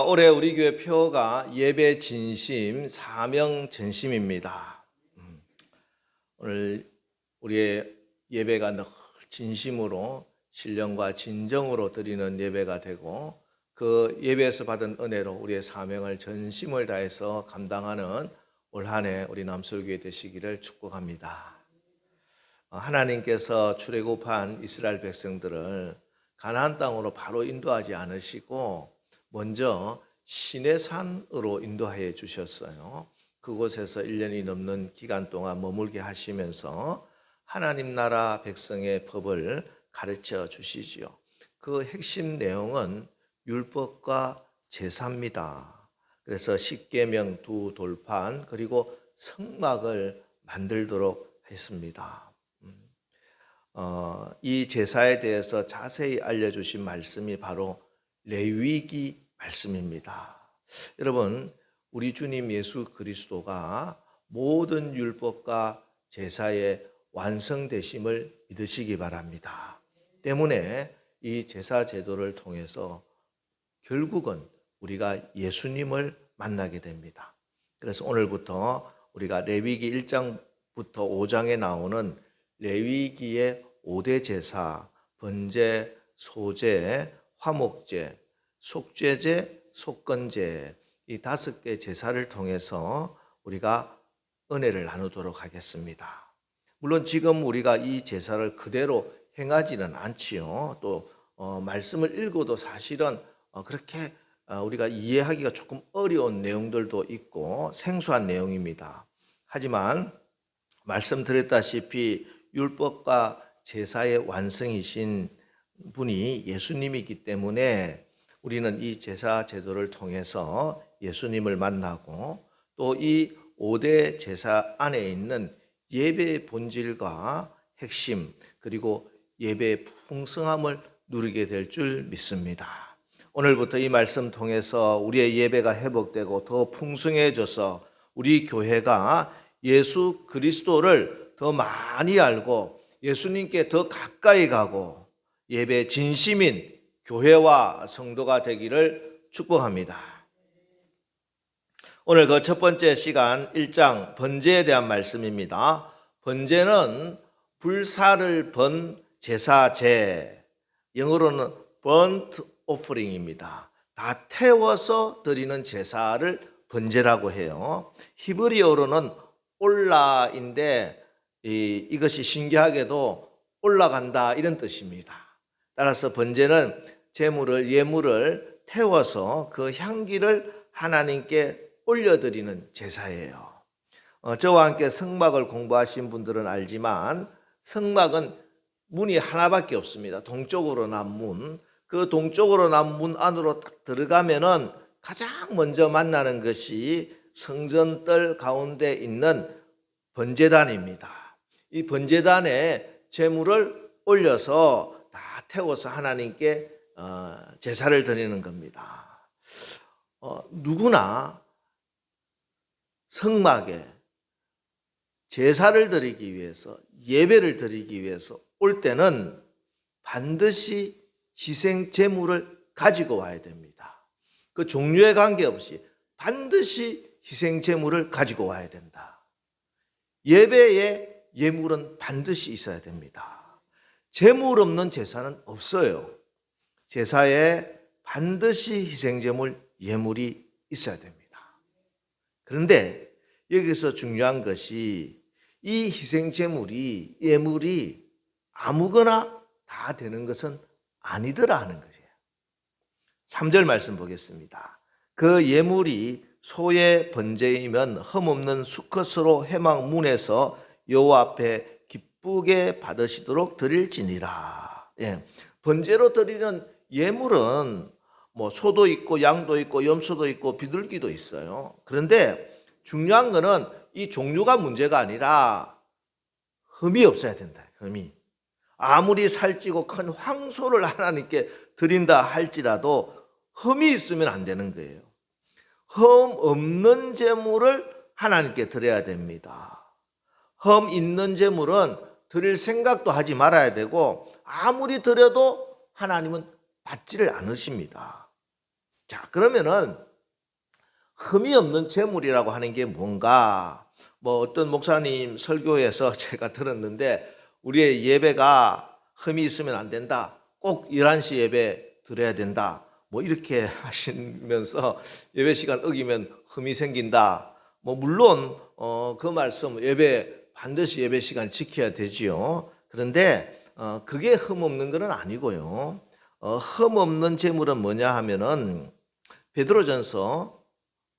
올해 우리 교회 표가 예배 진심, 사명 전심입니다. 오늘 우리의 예배가 늘 진심으로 신령과 진정으로 드리는 예배가 되고 그 예배에서 받은 은혜로 우리의 사명을 전심을 다해서 감당하는 올 한 해 우리 남솔교회 되시기를 축복합니다. 하나님께서 출애굽한 이스라엘 백성들을 가나안 땅으로 바로 인도하지 않으시고 먼저 시내산으로 인도하여 주셨어요. 그곳에서 1년이 넘는 기간 동안 머물게 하시면서 하나님 나라 백성의 법을 가르쳐 주시지요. 그 핵심 내용은 율법과 제사입니다. 그래서 십계명 두 돌판 그리고 성막을 만들도록 했습니다. 이 제사에 대해서 자세히 알려주신 말씀이 바로 레위기 말씀입니다. 여러분, 우리 주님 예수 그리스도가 모든 율법과 제사의 완성되심을 믿으시기 바랍니다. 때문에 이 제사 제도를 통해서 결국은 우리가 예수님을 만나게 됩니다. 그래서 오늘부터 우리가 레위기 1장부터 5장에 나오는 레위기의 5대 제사, 번제, 소제, 화목제, 속죄제, 속건제 이 5개 제사를 통해서 우리가 은혜를 나누도록 하겠습니다. 물론 지금 우리가 이 제사를 그대로 행하지는 않지요. 또 말씀을 읽어도 사실은 그렇게 우리가 이해하기가 조금 어려운 내용들도 있고 생소한 내용입니다. 하지만 말씀드렸다시피 율법과 제사의 완성이신 분이 예수님이기 때문에 우리는 이 제사 제도를 통해서 예수님을 만나고 또 이 5대 제사 안에 있는 예배의 본질과 핵심 그리고 예배의 풍성함을 누리게 될 줄 믿습니다. 오늘부터 이 말씀 통해서 우리의 예배가 회복되고 더 풍성해져서 우리 교회가 예수 그리스도를 더 많이 알고 예수님께 더 가까이 가고 예배 진심인 교회와 성도가 되기를 축복합니다. 오늘 그 첫 번째 시간 1장 번제에 대한 말씀입니다. 번제는 불사를 번 제사제, 영어로는 burnt offering입니다. 다 태워서 드리는 제사를 번제라고 해요. 히브리어로는 올라인데 이것이 신기하게도 올라간다 이런 뜻입니다. 따라서 번제는 예물을 태워서 그 향기를 하나님께 올려드리는 제사예요. 저와 함께 성막을 공부하신 분들은 알지만 성막은 문이 하나밖에 없습니다. 동쪽으로 난 문. 그 동쪽으로 난 문 안으로 딱 들어가면은 가장 먼저 만나는 것이 성전뜰 가운데 있는 번제단입니다. 이 번제단에 제물을 올려서 다 태워서 하나님께 제사를 드리는 겁니다. 누구나 성막에 제사를 드리기 위해서 예배를 드리기 위해서 올 때는 반드시 희생 제물을 가지고 와야 됩니다. 그 종류에 관계없이 반드시 희생 제물을 가지고 와야 된다. 예배에 예물은 반드시 있어야 됩니다. 제물 없는 제사는 없어요. 제사에 반드시 희생 제물, 예물이 있어야 됩니다. 그런데 여기서 중요한 것이 이 희생 제물이, 예물이 아무거나 다 되는 것은 아니더라 하는 것이에요. 3절 말씀 보겠습니다. 그 예물이 소의 번제이면 흠없는 수컷으로 회막문에서 여호와 앞에 기쁘게 받으시도록 드릴지니라. 번제로 드리는 예물은 뭐 소도 있고 양도 있고 염소도 있고 비둘기도 있어요. 그런데 중요한 거는 이 종류가 문제가 아니라 흠이 없어야 된다. 흠이. 아무리 살찌고 큰 황소를 하나님께 드린다 할지라도 흠이 있으면 안 되는 거예요. 흠 없는 제물을 하나님께 드려야 됩니다. 흠 있는 제물은 드릴 생각도 하지 말아야 되고 아무리 드려도 하나님은 받지를 않으십니다. 자, 그러면은 흠이 없는 재물이라고 하는 게 뭔가? 뭐 어떤 목사님 설교에서 제가 들었는데 우리의 예배가 흠이 있으면 안 된다. 꼭 11시 예배 드려야 된다. 뭐 이렇게 하시면서 예배 시간 어기면 흠이 생긴다. 뭐 물론 그 말씀 반드시 예배 시간 지켜야 되지요. 그런데 그게 흠 없는 건 아니고요. 흠 없는 재물은 뭐냐 하면은 베드로전서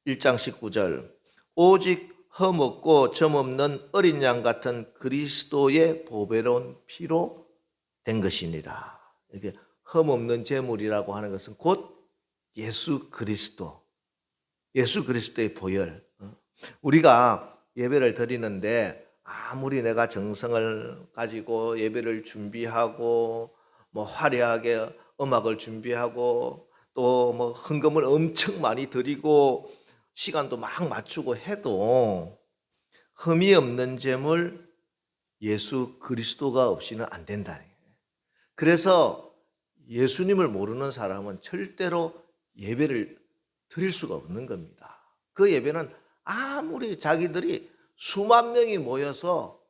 1장 19절 오직 흠 없고 점 없는 어린 양 같은 그리스도의 보배로운 피로 된 것이니라. 이게 흠 없는 재물이라고 하는 것은 곧 예수 그리스도의 보혈. 우리가 예배를 드리는데 아무리 내가 정성을 가지고 예배를 준비하고 뭐 화려하게 음악을 준비하고 또 뭐 헌금을 엄청 많이 드리고 시간도 막 맞추고 해도 흠이 없는 재물 예수 그리스도가 없이는 안 된다. 그래서 예수님을 모르는 사람은 절대로 예배를 드릴 수가 없는 겁니다. 그 예배는 아무리 자기들이 수만 명이 모여서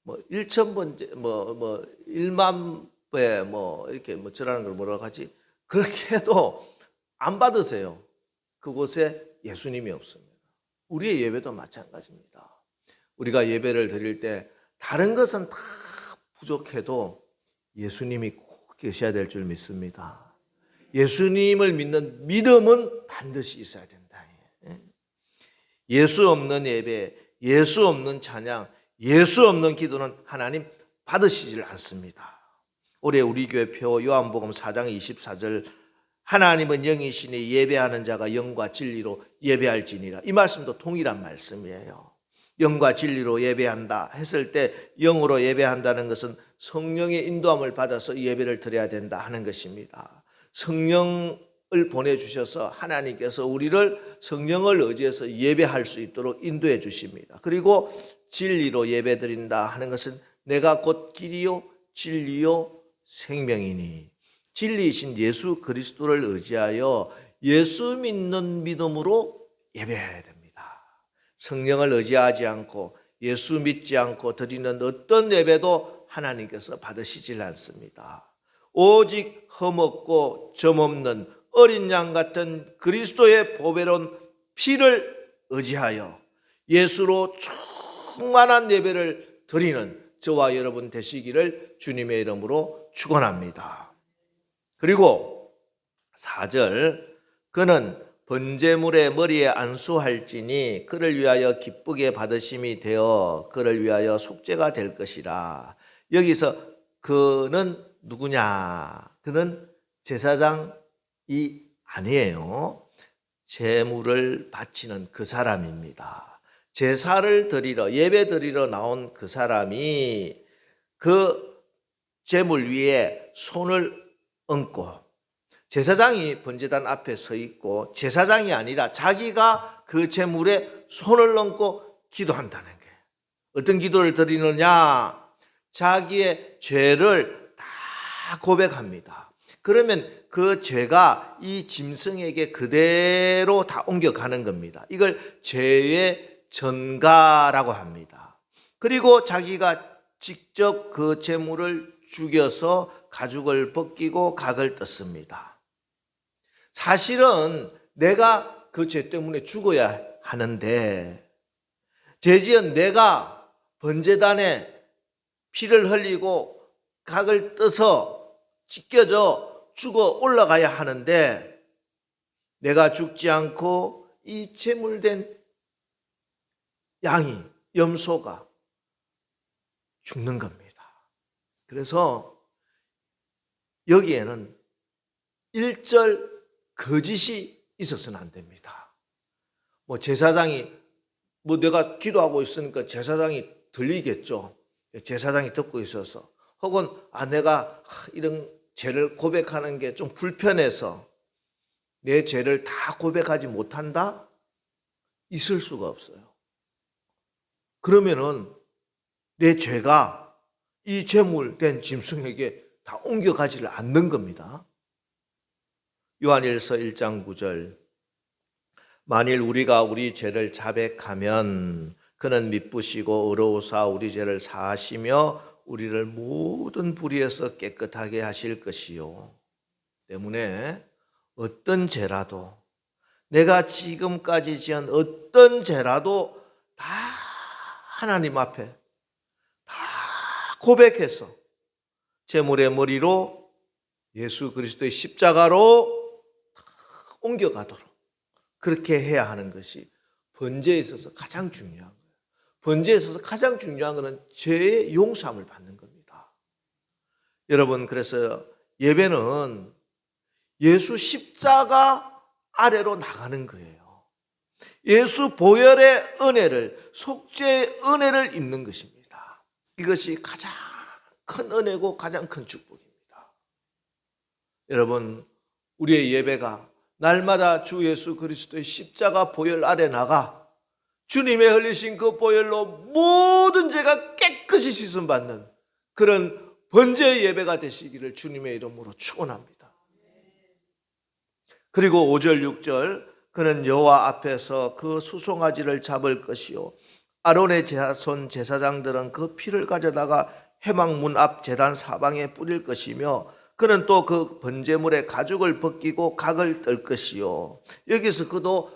뭐 1,000번째 뭐 1만 배 뭐 이렇게 뭐 저라는 걸 뭐라고 하지? 그렇게 해도 안 받으세요. 그곳에 예수님이 없습니다. 우리의 예배도 마찬가지입니다. 우리가 예배를 드릴 때 다른 것은 다 부족해도 예수님이 꼭 계셔야 될 줄 믿습니다. 예수님을 믿는 믿음은 반드시 있어야 된다. 예수 없는 예배, 예수 없는 찬양, 예수 없는 기도는 하나님 받으시질 않습니다. 올해 우리 교회 표 요한복음 4장 24절 하나님은 영이시니 예배하는 자가 영과 진리로 예배할지니라. 이 말씀도 동일한 말씀이에요. 영과 진리로 예배한다 했을 때 영으로 예배한다는 것은 성령의 인도함을 받아서 예배를 드려야 된다 하는 것입니다. 성령을 보내주셔서 하나님께서 우리를 성령을 의지해서 예배할 수 있도록 인도해 주십니다. 그리고 진리로 예배드린다 하는 것은 내가 곧 길이요 진리요 생명이니 진리이신 예수 그리스도를 의지하여 예수 믿는 믿음으로 예배해야 됩니다. 성령을 의지하지 않고 예수 믿지 않고 드리는 어떤 예배도 하나님께서 받으시질 않습니다. 오직 흠없고 점없는 어린 양 같은 그리스도의 보배로운 피를 의지하여 예수로 충만한 예배를 드리는 저와 여러분 되시기를 주님의 이름으로 축원합니다. 그리고 4절 그는 번제물의 머리에 안수할지니 그를 위하여 기쁘게 받으심이 되어 그를 위하여 속죄가 될 것이라. 여기서 그는 누구냐? 그는 제사장이 아니에요. 제물을 바치는 그 사람입니다. 제사를 드리러 예배 드리러 나온 그 사람이 그 제물 위에 손을 얹고 제사장이 번제단 앞에 서 있고 제사장이 아니라 자기가 그 제물에 손을 얹고 기도한다는 거예요. 어떤 기도를 드리느냐? 자기의 죄를 다 고백합니다. 그러면 그 죄가 이 짐승에게 그대로 다 옮겨가는 겁니다. 이걸 죄의 전가라고 합니다. 그리고 자기가 직접 그 제물을 죽여서 가죽을 벗기고 각을 떴습니다. 사실은 내가 그 죄 때문에 죽어야 하는데 죄지은 내가 번제단에 피를 흘리고 각을 떠서 찢겨져 죽어 올라가야 하는데 내가 죽지 않고 이 제물된 양이 염소가 죽는 겁니다. 그래서 여기에는 일절 거짓이 있어서는 안 됩니다. 뭐 제사장이 내가 기도하고 있으니까 제사장이 들리겠죠. 제사장이 듣고 있어서 혹은 내가 이런 죄를 고백하는 게 좀 불편해서 내 죄를 다 고백하지 못한다? 있을 수가 없어요. 그러면은 내 죄가 이 제물된 짐승에게 다 옮겨가지를 않는 겁니다. 요한일서 1장 9절 만일 우리가 우리 죄를 자백하면 그는 미쁘시고 의로우사 우리 죄를 사하시며 우리를 모든 불의에서 깨끗하게 하실 것이요. 때문에 어떤 죄라도 내가 지금까지 지은 어떤 죄라도 다 하나님 앞에 다 고백해서 제물의 머리로 예수 그리스도의 십자가로 다 옮겨가도록 그렇게 해야 하는 것이 번제에 있어서 가장 중요한 거예요. 번제에 있어서 가장 중요한 것은 죄의 용서함을 받는 겁니다. 여러분, 그래서 예배는 예수 십자가 아래로 나가는 거예요. 예수 보혈의 은혜를, 속죄의 은혜를 입는 것입니다. 이것이 가장 큰 은혜고 가장 큰 축복입니다. 여러분, 우리의 예배가 날마다 주 예수 그리스도의 십자가 보혈 아래 나가 주님의 흘리신 그 보혈로 모든 죄가 깨끗이 씻음받는 그런 번제의 예배가 되시기를 주님의 이름으로 축원합니다. 그리고 5절 6절 그는 여호와 앞에서 그 수송아지를 잡을 것이요 아론의 자손 제사장들은 그 피를 가져다가 회막문 앞 제단 사방에 뿌릴 것이며 그는 또 그 번제물의 가죽을 벗기고 각을 뜰 것이요. 여기서 그도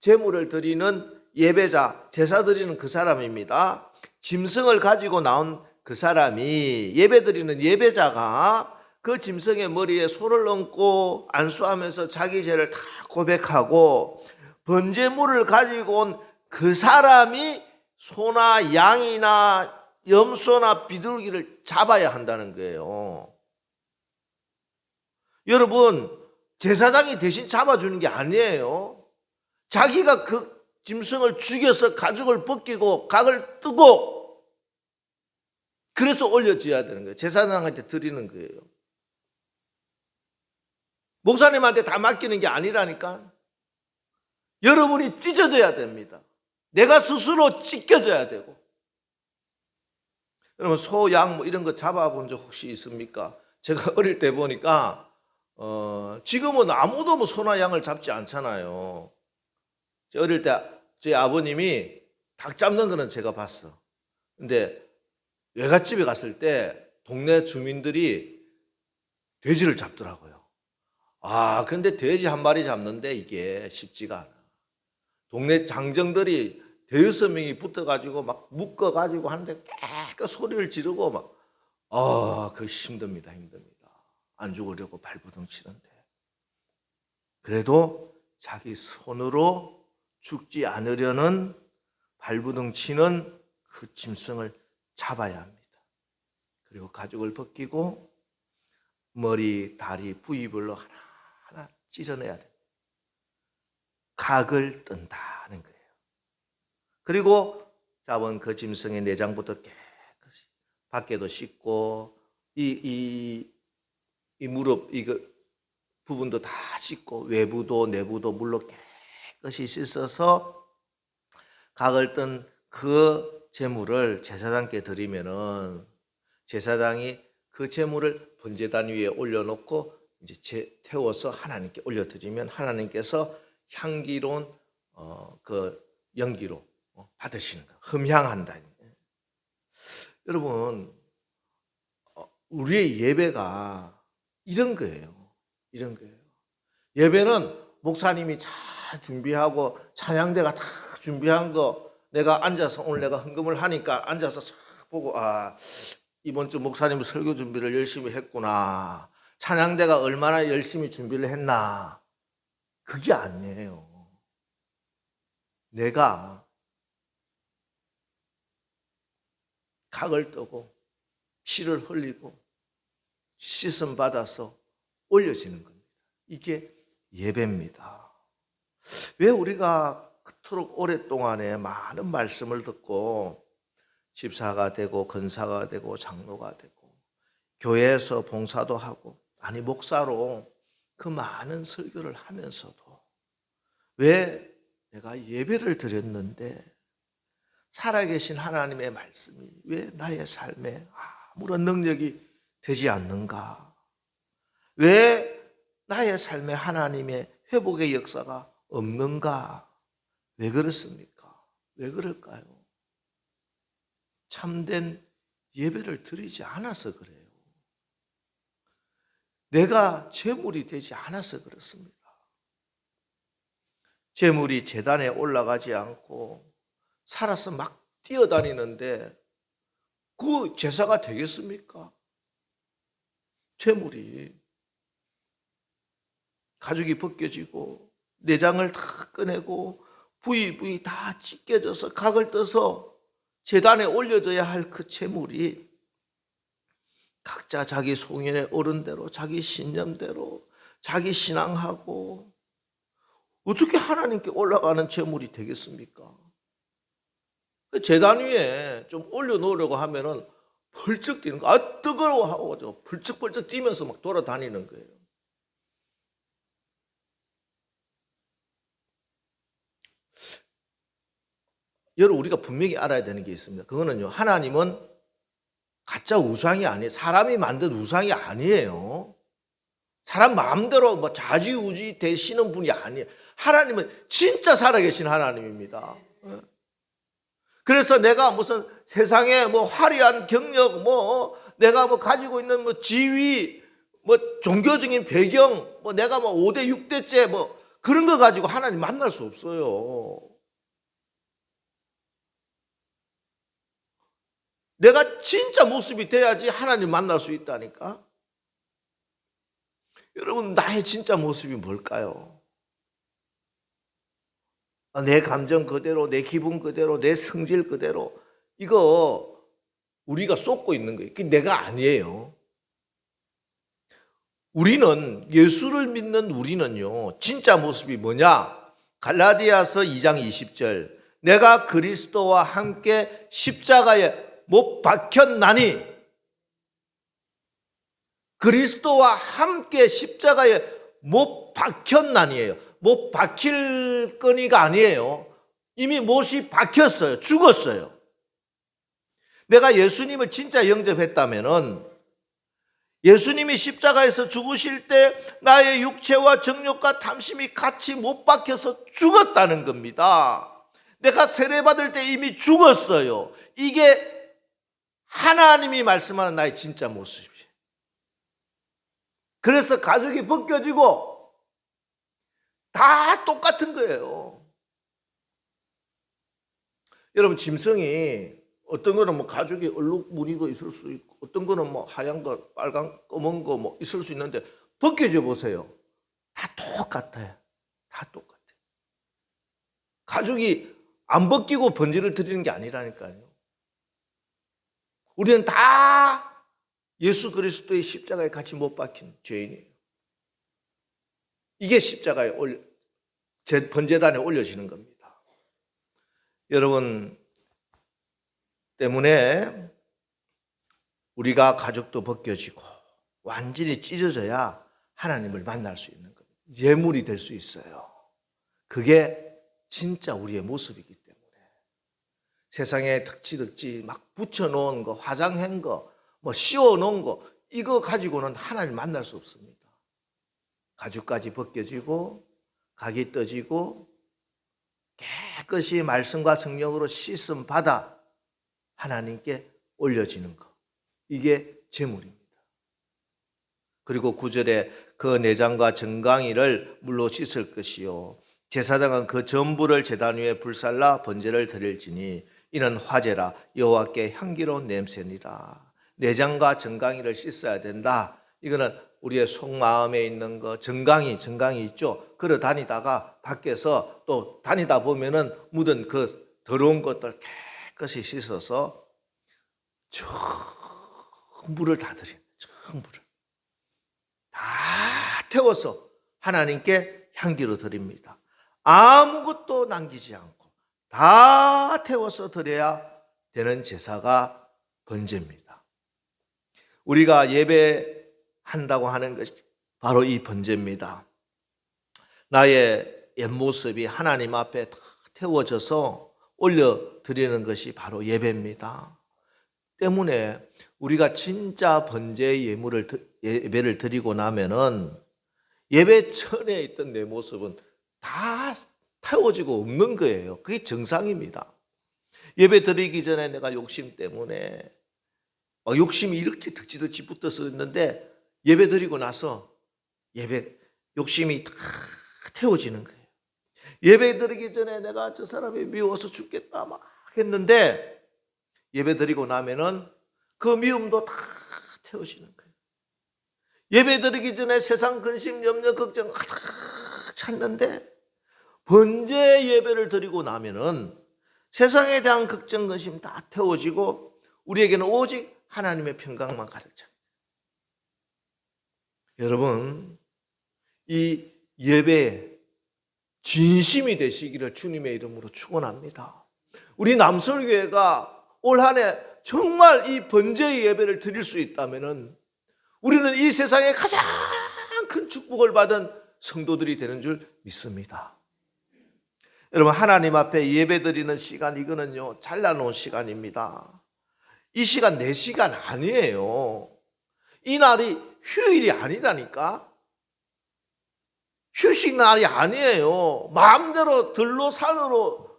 제물을 드리는 예배자, 제사 드리는 그 사람입니다. 짐승을 가지고 나온 그 사람이 예배 드리는 예배자가 그 짐승의 머리에 손을 얹고 안수하면서 자기 죄를 다 고백하고 번제물을 가지고 온 그 사람이 소나 양이나 염소나 비둘기를 잡아야 한다는 거예요. 여러분, 제사장이 대신 잡아주는 게 아니에요. 자기가 그 짐승을 죽여서 가죽을 벗기고 각을 뜨고 그래서 올려줘야 되는 거예요. 제사장한테 드리는 거예요. 목사님한테 다 맡기는 게 아니라니까. 여러분이 찢어져야 됩니다. 내가 스스로 찢겨져야 되고. 여러분, 소, 양 뭐 이런 거 잡아본 적 혹시 있습니까? 제가 어릴 때 보니까 지금은 아무도 뭐 소나 양을 잡지 않잖아요. 제가 어릴 때 저희 아버님이 닭 잡는 거는 제가 봤어. 근데 외갓집에 갔을 때 동네 주민들이 돼지를 잡더라고요. 아, 근데 돼지 한 마리 잡는데 이게 쉽지가 않아. 동네 장정들이 대여섯 명이 붙어가지고 막 묶어가지고 하는데 깨끗 소리를 지르고 막, 그거 힘듭니다. 안 죽으려고 발버둥 치는데. 그래도 자기 손으로 죽지 않으려는 발버둥 치는 그 짐승을 잡아야 합니다. 그리고 가죽을 벗기고 머리, 다리, 부위별로 하나하나 찢어내야 됩니다. 각을 뜬다는 거예요. 그리고 잡은 그 짐승의 내장부터 깨끗이 밖에도 씻고 이 무릎 이거 부분도 다 씻고 외부도 내부도 물로 깨끗이 씻어서 각을 뜬 그 제물을 제사장께 드리면은 제사장이 그 제물을 번제단 위에 올려놓고 이제 태워서 하나님께 올려드리면 하나님께서 향기로운 그 연기로 받으시는 거, 흠향한다니. 여러분, 우리의 예배가 이런 거예요. 이런 거예요. 예배는 목사님이 잘 준비하고 찬양대가 다 준비한 거 내가 앉아서 오늘 내가 헌금을 하니까 앉아서 쫙 보고 이번 주 목사님 설교 준비를 열심히 했구나. 찬양대가 얼마나 열심히 준비를 했나. 그게 아니에요. 내가 각을 뜨고 피를 흘리고 씻음 받아서 올려지는 겁니다. 이게 예배입니다. 왜 우리가 그토록 오랫동안에 많은 말씀을 듣고 집사가 되고 권사가 되고 장로가 되고 교회에서 봉사도 하고 목사로 그 많은 설교를 하면서도 왜 내가 예배를 드렸는데 살아계신 하나님의 말씀이 왜 나의 삶에 아무런 능력이 되지 않는가? 왜 나의 삶에 하나님의 회복의 역사가 없는가? 왜 그렇습니까? 왜 그럴까요? 참된 예배를 드리지 않아서 그래요. 내가 제물이 되지 않아서 그렇습니다. 제물이 제단에 올라가지 않고 살아서 막 뛰어다니는데 그 제사가 되겠습니까? 제물이 가죽이 벗겨지고 내장을 다 꺼내고 부위 다 찢겨져서 각을 떠서 제단에 올려져야 할 그 제물이 각자 자기 송년의 어른대로 자기 신념대로 자기 신앙하고 어떻게 하나님께 올라가는 제물이 되겠습니까? 제단 위에 좀 올려놓으려고 하면은 벌쩍 뛰는 거, 아 뜨거워하고 벌쩍벌쩍 뛰면서 막 돌아다니는 거예요. 여러분, 우리가 분명히 알아야 되는 게 있습니다. 그거는요, 하나님은 가짜 우상이 아니에요. 사람이 만든 우상이 아니에요. 사람 마음대로 뭐 좌지우지 되시는 분이 아니에요. 하나님은 진짜 살아계신 하나님입니다. 그래서 내가 무슨 세상에 뭐 화려한 경력, 뭐 내가 뭐 가지고 있는 뭐 지위, 뭐 종교적인 배경, 뭐 내가 뭐 5대 6대째 뭐 그런 거 가지고 하나님 만날 수 없어요. 내가 진짜 모습이 돼야지 하나님 만날 수 있다니까. 여러분, 나의 진짜 모습이 뭘까요? 내 감정 그대로, 내 기분 그대로, 내 성질 그대로, 이거 우리가 쏟고 있는 거예요. 그게 내가 아니에요. 우리는, 예수를 믿는 우리는요, 진짜 모습이 뭐냐? 갈라디아서 2장 20절, 내가 그리스도와 함께 십자가에 못 박혔나니, 그리스도와 함께 십자가에 못 박혔나니예요. 못 박힐 거니가 아니에요. 이미 못이 박혔어요. 죽었어요. 내가 예수님을 진짜 영접했다면은 예수님이 십자가에서 죽으실 때 나의 육체와 정욕과 탐심이 같이 못 박혀서 죽었다는 겁니다. 내가 세례받을 때 이미 죽었어요. 이게 하나님이 말씀하는 나의 진짜 모습이에요. 그래서 가죽이 벗겨지고 다 똑같은 거예요. 여러분, 짐승이 어떤 거는 뭐 가죽이 얼룩 무늬도 있을 수 있고 어떤 거는 뭐 하얀 거, 빨간, 검은 거 뭐 있을 수 있는데 벗겨져 보세요. 다 똑같아요. 다 똑같아요. 가죽이 안 벗기고 번제를 드리는 게 아니라니까요. 우리는 다 예수 그리스도의 십자가에 같이 못 박힌 죄인이에요. 이게 십자가에 번제단에 올려지는 겁니다. 여러분 때문에 우리가 가죽도 벗겨지고 완전히 찢어져야 하나님을 만날 수 있는 겁니다. 예물이 될 수 있어요. 그게 진짜 우리의 모습이기 때문에 세상에 덕지덕지 막 붙여놓은 거, 화장한 거, 뭐 씌워놓은 거, 이거 가지고는 하나님 만날 수 없습니다. 가죽까지 벗겨지고 각이 떠지고 깨끗이 말씀과 성령으로 씻음 받아 하나님께 올려지는 것, 이게 제물입니다. 그리고 9절에 그 내장과 정강이를 물로 씻을 것이요 제사장은 그 전부를 제단 위에 불살라 번제를 드릴지니 이는 화제라 여호와께 향기로운 냄새니라. 내장과 정강이를 씻어야 된다. 이거는 우리의 속마음에 있는 거, 정강이 있죠. 걸어 다니다가 밖에서 또 다니다 보면은 묻은 그 더러운 것들 깨끗이 씻어서 전부를 다 드려요. 전부를 다 태워서 하나님께 향기로 드립니다. 아무것도 남기지 않고 다 태워서 드려야 되는 제사가 번제입니다. 우리가 예배한다고 하는 것이 바로 이 번제입니다. 나의 옛모습이 하나님 앞에 다 태워져서 올려드리는 것이 바로 예배입니다. 때문에 우리가 진짜 번제의 예배를 드리고 나면은 예배 전에 있던 내 모습은 다 태워지고 없는 거예요. 그게 정상입니다. 예배 드리기 전에 내가 욕심 때문에 막 욕심이 이렇게 득지득지 붙어서 있는데 예배 드리고 나서 욕심이 다 태워지는 거예요. 예배 드리기 전에 내가 저 사람이 미워서 죽겠다 막 했는데 예배 드리고 나면은 그 미움도 다 태워지는 거예요. 예배 드리기 전에 세상 근심, 염려, 걱정 가득 찼는데 번제 예배를 드리고 나면은 세상에 대한 걱정, 근심 다 태워지고 우리에게는 오직 하나님의 평강만 가득 찹니다. 여러분, 이 예배에 진심이 되시기를 주님의 이름으로 축원합니다. 우리 남설교회가 올 한 해 정말 이 번제의 예배를 드릴 수 있다면은 우리는 이 세상에 가장 큰 축복을 받은 성도들이 되는 줄 믿습니다. 여러분, 하나님 앞에 예배 드리는 시간, 이거는요 잘라놓은 시간입니다. 이 시간 내 시간 아니에요. 이 날이 휴일이 아니라니까. 휴식 날이 아니에요. 마음대로 들로 산으로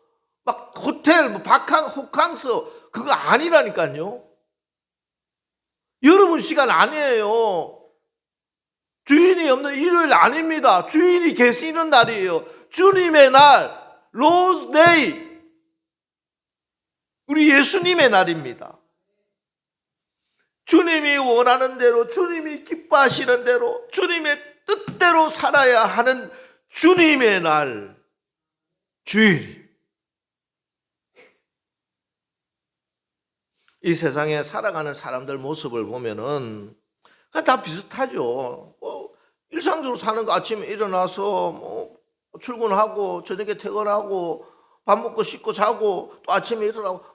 막 호텔, 호캉스 그거 아니라니까요. 여러분 시간 아니에요. 주인이 없는 일요일 아닙니다. 주인이 계시는 날이에요. 주님의 날, 로즈 데이. 우리 예수님의 날입니다. 주님이 원하는 대로, 주님이 기뻐하시는 대로, 주님의 뜻대로 살아야 하는 주님의 날, 주일. 이 세상에 살아가는 사람들 모습을 보면은 다 비슷하죠. 일상적으로 사는 거 아침에 일어나서 출근하고 저녁에 퇴근하고 밥 먹고 씻고 자고 또 아침에 일어나고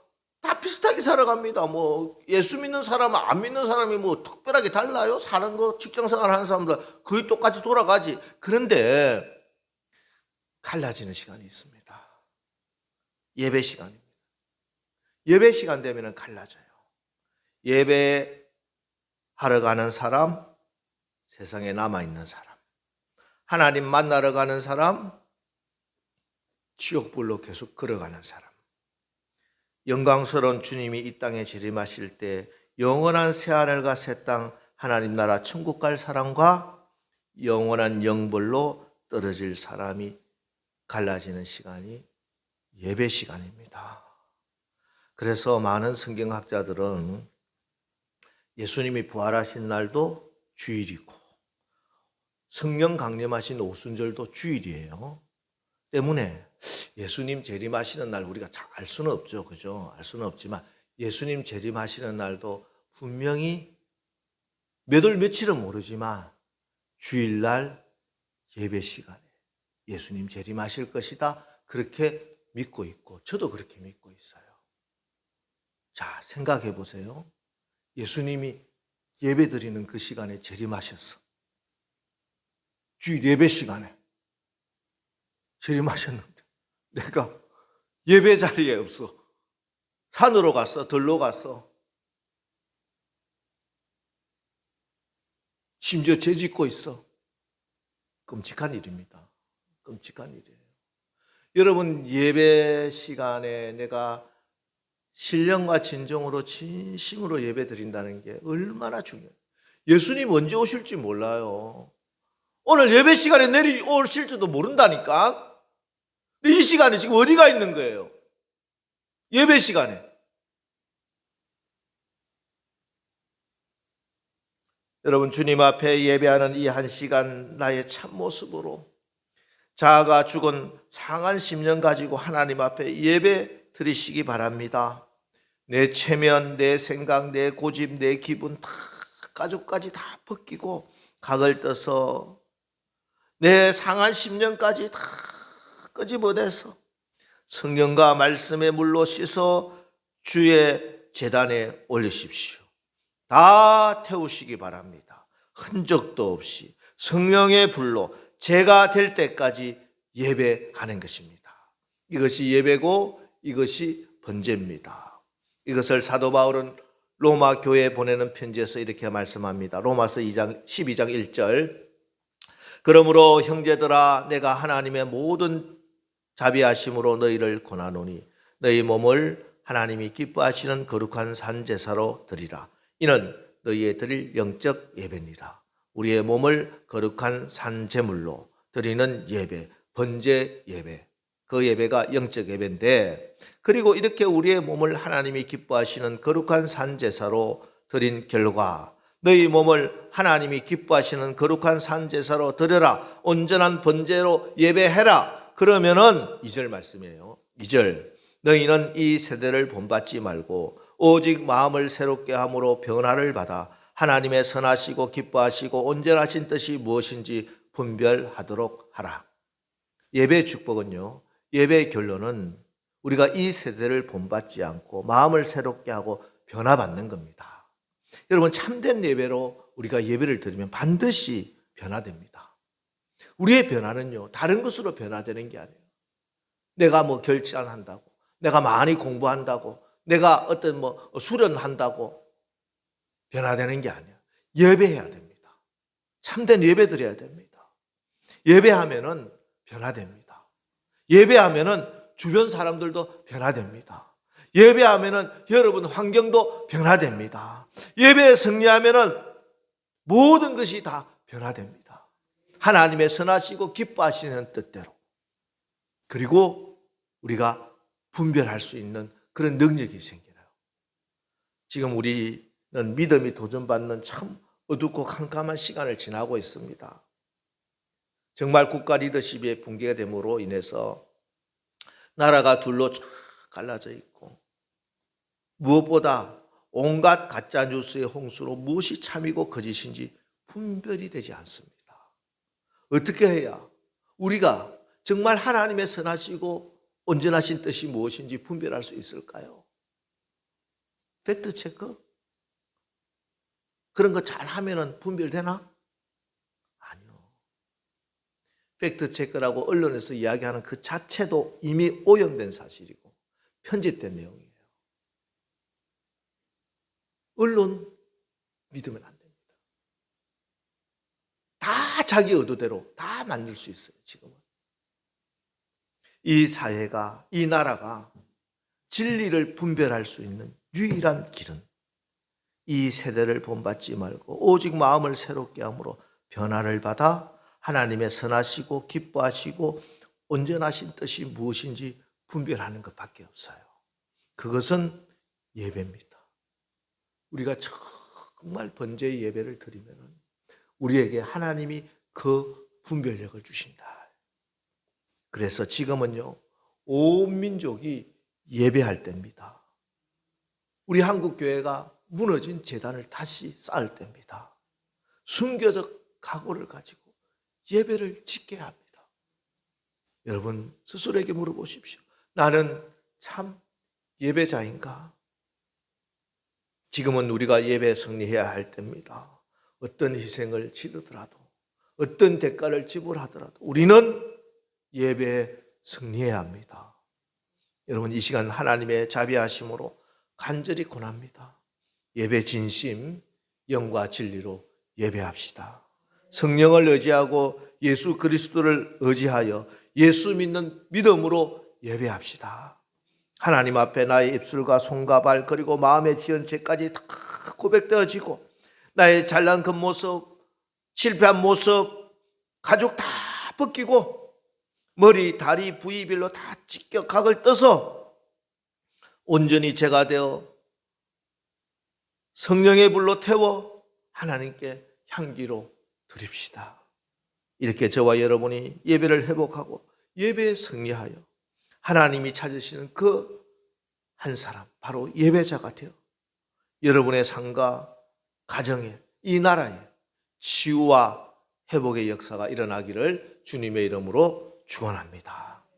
다 비슷하게 살아갑니다. 예수 믿는 사람, 안 믿는 사람이 특별하게 달라요? 사는 거, 직장생활 하는 사람들 거의 똑같이 돌아가지. 그런데 갈라지는 시간이 있습니다. 예배 시간입니다. 예배 시간 되면 갈라져요. 예배하러 가는 사람, 세상에 남아있는 사람. 하나님 만나러 가는 사람, 지옥불로 계속 걸어가는 사람. 영광스러운 주님이 이 땅에 재림하실 때 영원한 새하늘과 새 땅, 하나님 나라 천국 갈 사람과 영원한 영벌로 떨어질 사람이 갈라지는 시간이 예배 시간입니다. 그래서 많은 성경학자들은 예수님이 부활하신 날도 주일이고 성령 강림하신 오순절도 주일이에요. 때문에 예수님 재림하시는 날 우리가 잘 알 수는 없죠. 그죠? 알 수는 없지만 예수님 재림하시는 날도 분명히 몇 월 며칠은 모르지만 주일날 예배 시간에 예수님 재림하실 것이다. 그렇게 믿고 있고 저도 그렇게 믿고 있어요. 자, 생각해 보세요. 예수님이 예배 드리는 그 시간에 재림하셨어. 주일 예배 시간에 재림하셨는데 내가 예배 자리에 없어. 산으로 갔어. 들로 갔어. 심지어 죄 짓고 있어. 끔찍한 일입니다. 끔찍한 일이에요. 여러분, 예배 시간에 내가 신령과 진정으로 진심으로 예배 드린다는 게 얼마나 중요해요. 예수님 언제 오실지 몰라요. 오늘 예배 시간에 내려오실지도 모른다니까. 근데 이 시간에 지금 어디가 있는 거예요? 예배 시간에. 여러분, 주님 앞에 예배하는 이 한 시간 나의 참모습으로 자아가 죽은 상한 심령 가지고 하나님 앞에 예배 드리시기 바랍니다. 내 체면, 내 생각, 내 고집, 내 기분 다 가족까지 다 벗기고 각을 떠서 내 상한 심령까지 다 끄집어내서 성령과 말씀의 물로 씻어 주의 제단에 올리십시오. 다 태우시기 바랍니다. 흔적도 없이 성령의 불로 제가 될 때까지 예배하는 것입니다. 이것이 예배고 이것이 번제입니다. 이것을 사도 바울은 로마 교회에 보내는 편지에서 이렇게 말씀합니다. 로마서 12장 1절. 그러므로 형제들아 내가 하나님의 모든 자비하심으로 너희를 권하노니 너희 몸을 하나님이 기뻐하시는 거룩한 산 제사로 드리라. 이는 너희의 드릴 영적 예배니라. 우리의 몸을 거룩한 산 제물로 드리는 예배, 번제 예배, 그 예배가 영적 예배인데, 그리고 이렇게 우리의 몸을 하나님이 기뻐하시는 거룩한 산 제사로 드린 결과 너희 몸을 하나님이 기뻐하시는 거룩한 산 제사로 드려라. 온전한 번제로 예배해라. 그러면은 2절 말씀이에요. 2절. 너희는 이 세대를 본받지 말고 오직 마음을 새롭게 함으로 변화를 받아 하나님의 선하시고 기뻐하시고 온전하신 뜻이 무엇인지 분별하도록 하라. 예배의 축복은요, 예배의 결론은 우리가 이 세대를 본받지 않고 마음을 새롭게 하고 변화받는 겁니다. 여러분, 참된 예배로 우리가 예배를 드리면 반드시 변화됩니다. 우리의 변화는요, 다른 것으로 변화되는 게 아니에요. 내가 뭐 결단한다고, 내가 많이 공부한다고, 내가 어떤 뭐 수련한다고 변화되는 게 아니에요. 예배해야 됩니다. 참된 예배 드려야 됩니다. 예배하면은 변화됩니다. 예배하면은 주변 사람들도 변화됩니다. 예배하면은 여러분 환경도 변화됩니다. 예배에 승리하면은 모든 것이 다 변화됩니다. 하나님의 선하시고 기뻐하시는 뜻대로. 그리고 우리가 분별할 수 있는 그런 능력이 생겨요. 지금 우리는 믿음이 도전받는 참 어둡고 캄캄한 시간을 지나고 있습니다. 정말 국가 리더십의 붕괴가 됨으로 인해서 나라가 둘로 쫙 갈라져 있고, 무엇보다 온갖 가짜 뉴스의 홍수로 무엇이 참이고 거짓인지 분별이 되지 않습니다. 어떻게 해야 우리가 정말 하나님의 선하시고 온전하신 뜻이 무엇인지 분별할 수 있을까요? 팩트 체크? 그런 거 잘 하면은 분별되나? 아니요. 팩트 체크라고 언론에서 이야기하는 그 자체도 이미 오염된 사실이고 편집된 내용이에요. 언론 믿으면 안 됩니다. 다 자기 의도대로 다 만들 수 있어요, 지금은. 이 사회가, 이 나라가 진리를 분별할 수 있는 유일한 길은 이 세대를 본받지 말고 오직 마음을 새롭게 함으로 변화를 받아 하나님의 선하시고 기뻐하시고 온전하신 뜻이 무엇인지 분별하는 것밖에 없어요. 그것은 예배입니다. 우리가 정말 번제의 예배를 드리면 우리에게 하나님이 그 분별력을 주신다. 그래서 지금은요, 온 민족이 예배할 때입니다. 우리 한국 교회가 무너진 제단을 다시 쌓을 때입니다. 순교적 각오를 가지고 예배를 지켜야 합니다. 여러분 스스로에게 물어보십시오. 나는 참 예배자인가? 지금은 우리가 예배에 승리해야 할 때입니다. 어떤 희생을 치르더라도, 어떤 대가를 지불하더라도 우리는 예배에 승리해야 합니다. 여러분, 이 시간 하나님의 자비하심으로 간절히 권합니다. 예배 진심, 영과 진리로 예배합시다. 성령을 의지하고 예수 그리스도를 의지하여 예수 믿는 믿음으로 예배합시다. 하나님 앞에 나의 입술과 손과 발 그리고 마음에 지은 죄까지 다 고백되어지고, 나의 잘난 겉모습, 실패한 모습, 가죽 다 벗기고 머리, 다리, 부위별로 다 찢겨 각을 떠서 온전히 제가 되어 성령의 불로 태워 하나님께 향기로 드립시다. 이렇게 저와 여러분이 예배를 회복하고 예배에 승리하여 하나님이 찾으시는 그 한 사람, 바로 예배자가 되어 여러분의 삶과 가정에, 이 나라에 치유와 회복의 역사가 일어나기를 주님의 이름으로 축원합니다.